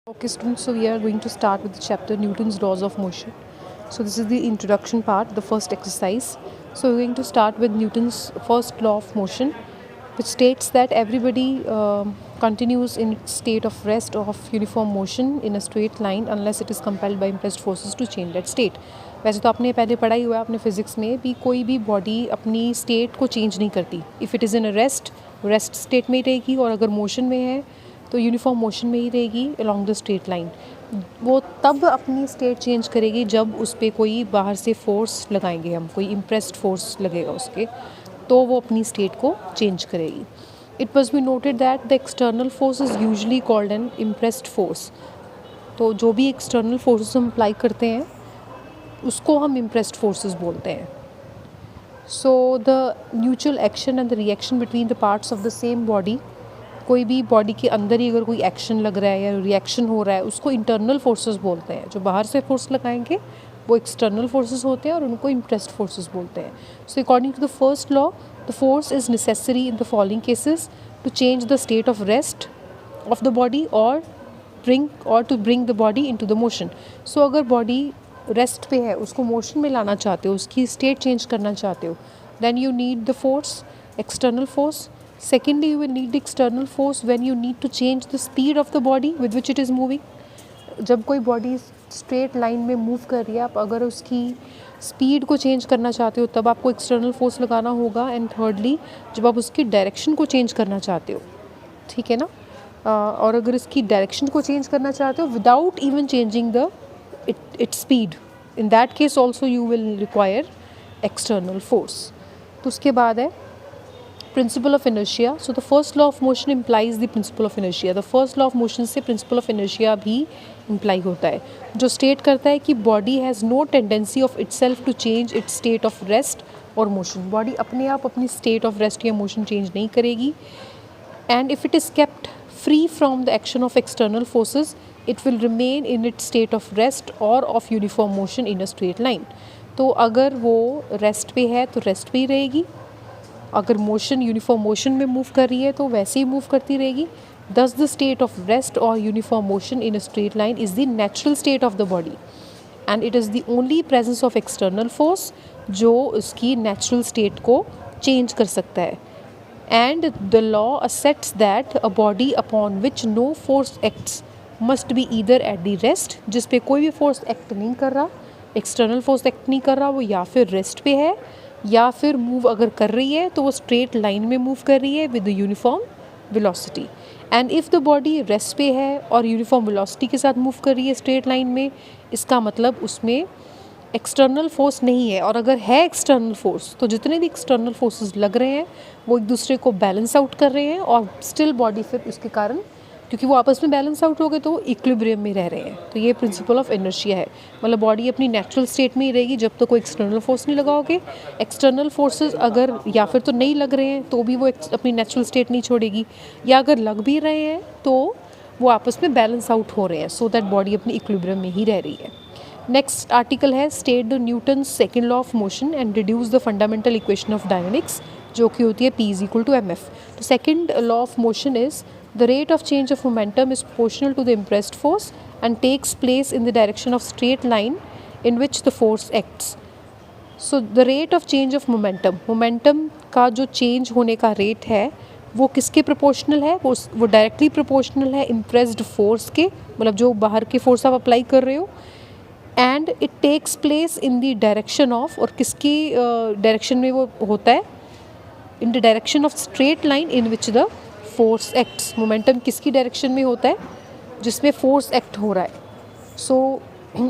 Okay, students, so we are going to start with the chapter Newton's laws of motion. So this is the introduction part, the first exercise. So we're going to start with Newton's first law of motion, which states that everybody continues in its state of rest or of uniform motion in a straight line unless it is compelled by impressed forces to change that state. वैसे तो आपने पहले पढ़ा ही हुआ है अपने physics में भी, कोई भी बॉडी अपनी स्टेट को चेंज नहीं करती. If it is in a rest state में ही रहेगी, और अगर मोशन में है तो यूनिफॉर्म मोशन में ही रहेगी अलॉन्ग द स्ट्रेट लाइन. वो तब अपनी स्टेट चेंज करेगी जब उस पर कोई बाहर से फोर्स लगाएंगे, हम कोई इम्प्रेस्ड फोर्स लगेगा उसके, तो वो अपनी स्टेट को चेंज करेगी. It must be noted that the external force is usually called an impressed force. तो जो भी एक्सटर्नल फोर्सेस हम अप्लाई करते हैं उसको हम इम्प्रेस्ड फोर्सेस बोलते हैं. So the mutual action and the reaction between the parts of the same body, कोई भी बॉडी के अंदर ही अगर कोई एक्शन लग रहा है या रिएक्शन हो रहा है, उसको इंटरनल फोर्सेस बोलते हैं. जो बाहर से फोर्स लगाएंगे वो एक्सटर्नल फोर्सेस होते हैं और उनको इम्प्रेस्ड फोर्सेस बोलते हैं. So according to the first law, the force is necessary in the following cases to change the state of rest of the body और to bring the body into the motion. So अगर body rest पे है, उसको motion में लाना चाहते हो, उसकी स्टेट चेंज करना चाहते हो, then you need the force, external force. Secondly, you will need the external force when you need to change the speed of the body with which it is moving. जब कोई body straight line में move कर रही है, आप अगर उसकी speed को चेंज करना चाहते हो तब आपको एक्सटर्नल फोर्स लगाना होगा. एंड थर्डली, जब आप उसकी डायरेक्शन को चेंज करना चाहते हो, ठीक है ना, और अगर इसकी डायरेक्शन को चेंज करना चाहते हो without even changing the it speed, in that case also you will require external force. तो उसके बाद है principle of inertia. So the first law of motion implies the principle of inertia. The first law of motion से principle of inertia भी imply होता है, जो state करता है कि body has no tendency of itself to change its state of rest और motion. Body अपने आप अपनी स्टेट ऑफ रेस्ट या मोशन चेंज नहीं करेगी. And if it is kept free from the action of external forces, it will remain in its state of rest और of uniform motion in a straight line. तो अगर वो rest पे है तो रेस्ट पे ही रहेगी, अगर मोशन यूनिफॉर्म मोशन में मूव कर रही है तो वैसे ही मूव करती रहेगी. Thus the state of rest और uniform motion in a straight line is the natural state of the body, and it is the only presence of external force जो उसकी नेचुरल स्टेट को चेंज कर सकता है. And the law asserts that a body upon which no force acts must be either at the rest, जिस पे कोई भी फोर्स एक्ट नहीं कर रहा, एक्सटर्नल फोर्स एक्ट नहीं कर रहा, वो या फिर रेस्ट पे है या फिर मूव अगर कर रही है तो वो स्ट्रेट लाइन में मूव कर रही है with the uniform velocity. And if the body rest पे है और यूनिफॉर्म वेलोसिटी के साथ मूव कर रही है स्ट्रेट लाइन में, इसका मतलब उसमें एक्सटर्नल फोर्स नहीं है. और अगर है एक्सटर्नल फोर्स तो जितने भी एक्सटर्नल फोर्सेस लग रहे हैं वो एक दूसरे को बैलेंस आउट कर रहे हैं, और स्टिल बॉडी फिर उसके कारण, क्योंकि वो आपस में बैलेंस आउट हो गए, तो वो इक्विलिब्रियम में रह रहे हैं. तो ये प्रिंसिपल ऑफ इनर्शिया है. मतलब बॉडी अपनी नेचुरल स्टेट में ही रहेगी जब तक तो कोई एक्सटर्नल फोर्स नहीं लगाओगे. एक्सटर्नल फोर्सेस अगर या फिर तो नहीं लग रहे हैं तो भी वो अपनी नेचुरल स्टेट नहीं छोड़ेगी, या अगर लग भी रहे हैं तो वो आपस में बैलेंस आउट हो रहे हैं, सो दैट बॉडी अपनी इक्विलिब्रियम में ही रह रही है. नेक्स्ट आर्टिकल है state the Newton second law of motion and reduce the fundamental equation of dynamics, जो कि होती है P is equal to mf. तो second law of motion is the rate of change of momentum is proportional to the impressed force and takes place in the direction of straight line in which the force acts. So the rate of change of momentum का जो change होने का rate है वो किसके proportional है? वो directly proportional है impressed force के, मतलब जो बाहर के force आप apply कर रहे हो. And it takes place in the direction of, और किसकी direction में वो होता है? In the direction of straight line in which the force acts. Momentum किसकी डायरेक्शन में होता है? जिसमें फोर्स एक्ट हो रहा है. सो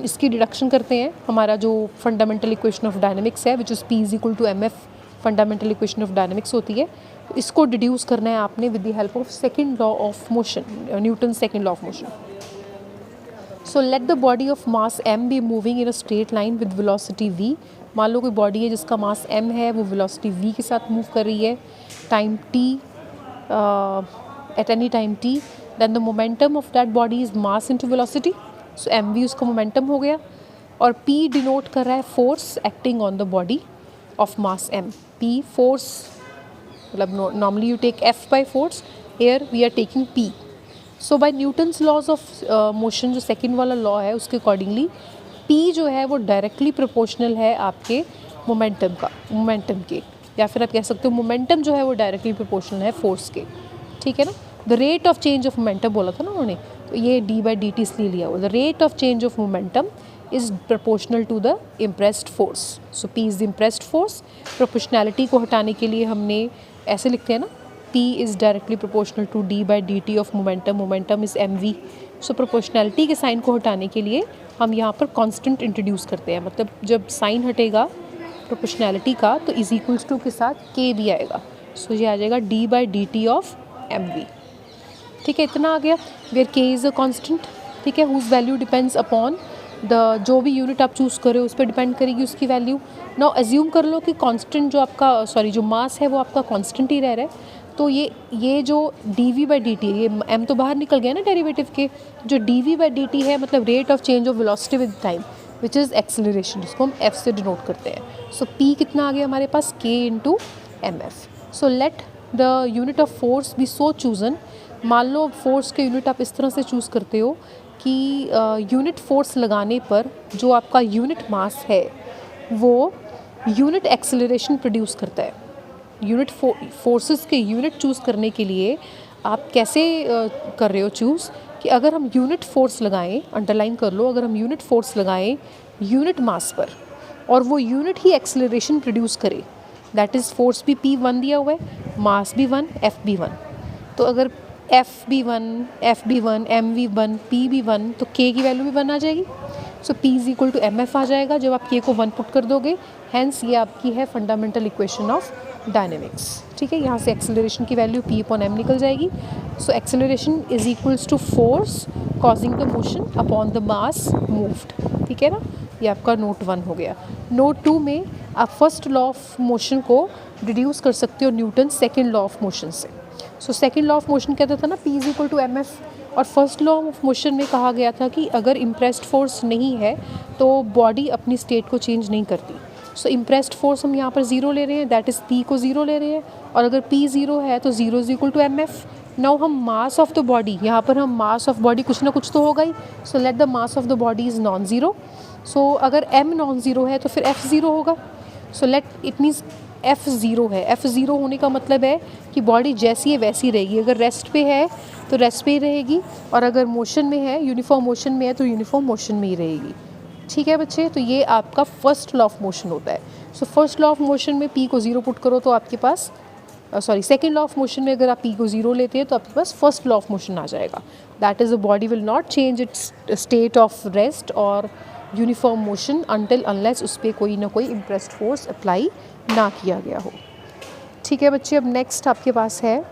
इसकी डिडक्शन करते हैं. हमारा जो फंडामेंटल इक्वेशन ऑफ डायनेमिक्स है which is P is equal to mf, fundamental equation of dynamics होती है, इसको डिड्यूस करना है आपने with the help of second law of motion, Newton second law of motion. So let the body of mass m be moving in a straight line with velocity v. मान लो कोई body है जिसका मास m है, वो velocity v के साथ move कर रही है time t, at any time t, then the momentum of that body is mass into velocity. So mv उसका momentum हो गया, और p denote कर रहा है force acting on the body of mass m. p force, मतलब normally you take f by force, here we are taking p. So by Newton's laws of motion, जो second वाला law है, उसके accordingly P जो है वो directly proportional है आपके मोमेंटम के, या फिर आप कह सकते हो मोमेंटम जो है वो डायरेक्टली प्रोपोर्शनल है फोर्स के, ठीक है ना। The rate of change of momentum बोला था ना उन्होंने, तो ये d/dt इसलिए लिया हुआ। The rate of change of momentum is proportional to the impressed force. So P is the impressed force. Proportionality को हटाने के लिए हमने ऐसे लिखते हैं ना, P is directly proportional to d/dt of momentum, momentum is mv। So proportionality के साइन को हटाने के लिए हम यहाँ पर कांस्टेंट इंट्रोड्यूस करते हैं, मतलब जब साइन हटेगा प्रोपोर्शनैलिटी का तो इज इक्वल्स टू के साथ k भी आएगा। सो ये आ जाएगा d/dt ऑफ mv, ठीक है। इतना आ गया। Where k is a constant, ठीक है, whose value depends upon the, जो भी यूनिट आप चूज़ करें उस पर डिपेंड करेगी उसकी वैल्यू। नाउ अज्यूम कर लो कि कांस्टेंट जो आपका जो मास है वो आपका कांस्टेंट ही रह रहा है, तो ये जो dv/dt, ये m तो बाहर निकल गया ना डेरिवेटिव के, जो dv/dt है मतलब rate of change of velocity with time which is acceleration, जिसको हम f से डिनोट करते हैं। सो p कितना आ गया हमारे पास, k into mf। So let the unit of force be so chosen. मान लो फोर्स के यूनिट आप इस तरह से चूज़ करते हो कि यूनिट फोर्स लगाने पर जो आपका यूनिट मास है वो यूनिट एक्सेलरेशन प्रोड्यूस करता है। यूनिट फोर्सेस के यूनिट चूज़ करने के लिए आप कैसे कर रहे हो चूज़, कि अगर हम यूनिट फोर्स लगाएं, अंडरलाइन कर लो, अगर हम यूनिट फोर्स लगाएं यूनिट मास पर और वो यूनिट ही एक्सेलरेशन प्रोड्यूस करे, दैट इज़ फोर्स भी P1 दिया हुआ है, मास भी 1, F भी 1। तो अगर F भी 1, F भी 1, M भी 1, P भी 1, तो K की वैल्यू भी 1 आ जाएगी। So P is equal to MF आ जाएगा जब आप K को 1 पुट कर दोगे। हैंस ये आपकी है फंडामेंटल इक्वेशन ऑफ डायनेमिक्स, ठीक है। यहाँ से एक्सेलरेशन की वैल्यू P/m निकल जाएगी। सो acceleration is equals to force causing the motion upon the mass moved, ठीक है ना। ये आपका नोट 1 हो गया। नोट 2 में आप फर्स्ट लॉ ऑफ मोशन को डिड्यूस कर सकते हो Newton second law of motion से। So second law of motion कहता था ना P is equal to mf, और फर्स्ट लॉ ऑफ मोशन में कहा गया था कि अगर इम्प्रेस्ड फोर्स नहीं है तो बॉडी अपनी स्टेट को चेंज नहीं करती। सो इम्प्रेस्ड फोर्स हम यहाँ पर 0 ले रहे हैं, दैट इज़ P को 0 ले रहे हैं, और अगर P 0 है तो 0 is equal to mf। Now हम मास ऑफ द बॉडी, यहाँ पर हम मास ऑफ बॉडी कुछ ना कुछ तो होगा ही। So let the mass of the body is non zero. So अगर m नॉन ज़ीरो है तो फिर f 0 होगा। So let it means F 0 है। F 0 होने का मतलब है कि बॉडी जैसी है वैसी रहेगी, अगर रेस्ट पे है तो रेस्ट पे ही रहेगी, और अगर मोशन में है, यूनिफॉर्म मोशन में है, तो यूनिफॉर्म मोशन में ही रहेगी, ठीक है बच्चे। तो ये आपका फर्स्ट लॉ ऑफ मोशन होता है। So first law of motion में P को 0 पुट करो तो आपके पास सेकेंड लॉ ऑफ मोशन में अगर आप P को 0 लेते हैं तो आपके पास फर्स्ट लॉ ऑफ मोशन आ जाएगा, that is the body will not change its state of rest और यूनिफॉर्म मोशन अनटिल अनलेस उस पर कोई ना कोई इम्प्रेस्ड फोर्स अप्लाई ना किया गया हो, ठीक है बच्चे। अब नेक्स्ट आपके पास है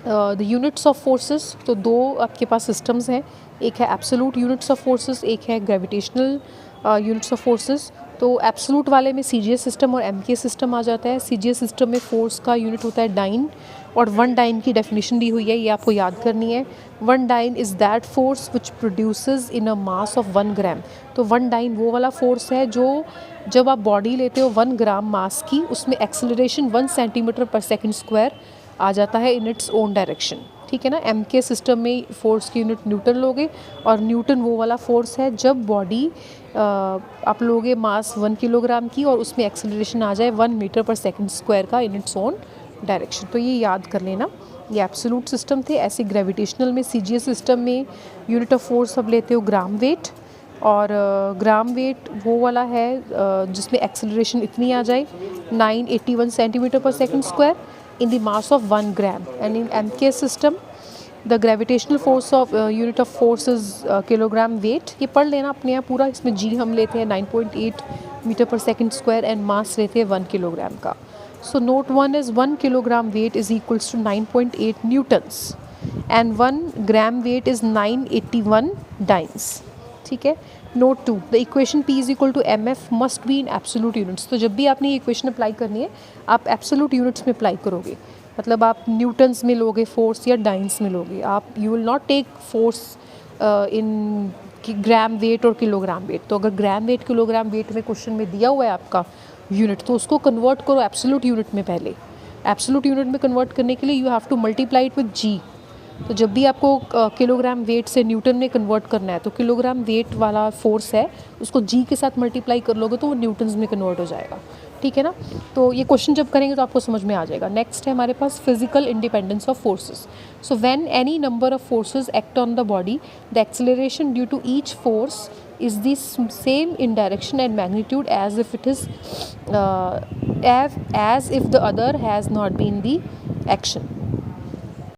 द यूनिट्स ऑफ फोर्सेस। तो दो आपके पास सिस्टम्स हैं, एक है एब्सोलूट यूनिट्स ऑफ फोर्सेस, एक है ग्रेविटेशनल यूनिट्स ऑफ फोर्सेस। तो एब्सोलूट वाले में CGS सिस्टम और MK सिस्टम आ जाता है। CGS सिस्टम में फोर्स का यूनिट होता है डाइन, और 1 डाइन की डेफिनेशन दी हुई है, ये आपको याद करनी है। 1 dyne is that force which produces in a mass of 1 gram. तो 1 डाइन वो वाला फोर्स है जो जब आप बॉडी लेते हो 1 ग्राम मास की, उसमें एक्सेलरेशन 1 सेंटीमीटर पर सेकेंड स्क्वायर आ जाता है इन इट्स ओन डायरेक्शन, ठीक है ना। MK सिस्टम में फोर्स की यूनिट न्यूटन लोगे, और न्यूटन वो वाला फोर्स है जब बॉडी आप लोगे मास 1 किलोग्राम की और उसमें एक्सेलरेशन आ जाए 1 मीटर पर सेकेंड स्क्वायर का इन इट्स ओन डायरेक्शन। तो ये याद कर लेना, ये एब्सोलूट सिस्टम थे। ऐसे ग्रेविटेशनल में CGS सिस्टम में यूनिट ऑफ फोर्स अब लेते हो ग्राम वेट, और ग्राम वेट वो वाला है जिसमें एक्सेलरेशन इतनी आ जाए 981 सेंटीमीटर पर second square in the mass of 1 gram, and in MK system the gravitational force of unit of force is kilogram weight। ये पढ़ लेना अपने यहाँ पूरा, इसमें G हम लेते हैं 9.8 मीटर पर सेकेंड स्क्वायर एंड मास लेते हैं 1 किलोग्राम का। So note 1 is 1 kilogram weight is equals to 9.8 newtons and 1 gram weight is 981 dynes, ठीक है। Note 2, the equation P is equal to MF must be in absolute units. तो जब भी आपने ये इक्वेशन अप्लाई करनी है आप एब्सोलूट यूनिट्स में अप्लाई करोगे, मतलब आप न्यूटन्स में लोगे फोर्स या डाइन्स में लोगे। आप you will not take force in gram weight और किलोग्राम वेट। तो अगर ग्राम वेट किलोग्राम वेट में क्वेश्चन में दिया हुआ है आपका यूनिट, तो उसको कन्वर्ट करो एब्सोलूट यूनिट में। पहले एब्सोलूट यूनिट में कन्वर्ट करने के लिए you have to multiply it with G। तो जब भी आपको किलोग्राम वेट से न्यूटन में कन्वर्ट करना है तो किलोग्राम वेट वाला फोर्स है उसको जी के साथ मल्टीप्लाई कर लोगे तो वो न्यूटन्स में कन्वर्ट हो जाएगा, ठीक है ना। तो ये क्वेश्चन जब करेंगे तो आपको समझ में आ जाएगा। नेक्स्ट है हमारे पास physical independence of forces. So when any number of forces act on the body, the acceleration due to each force is the same in direction and magnitude as if it is as if the other has not been the action.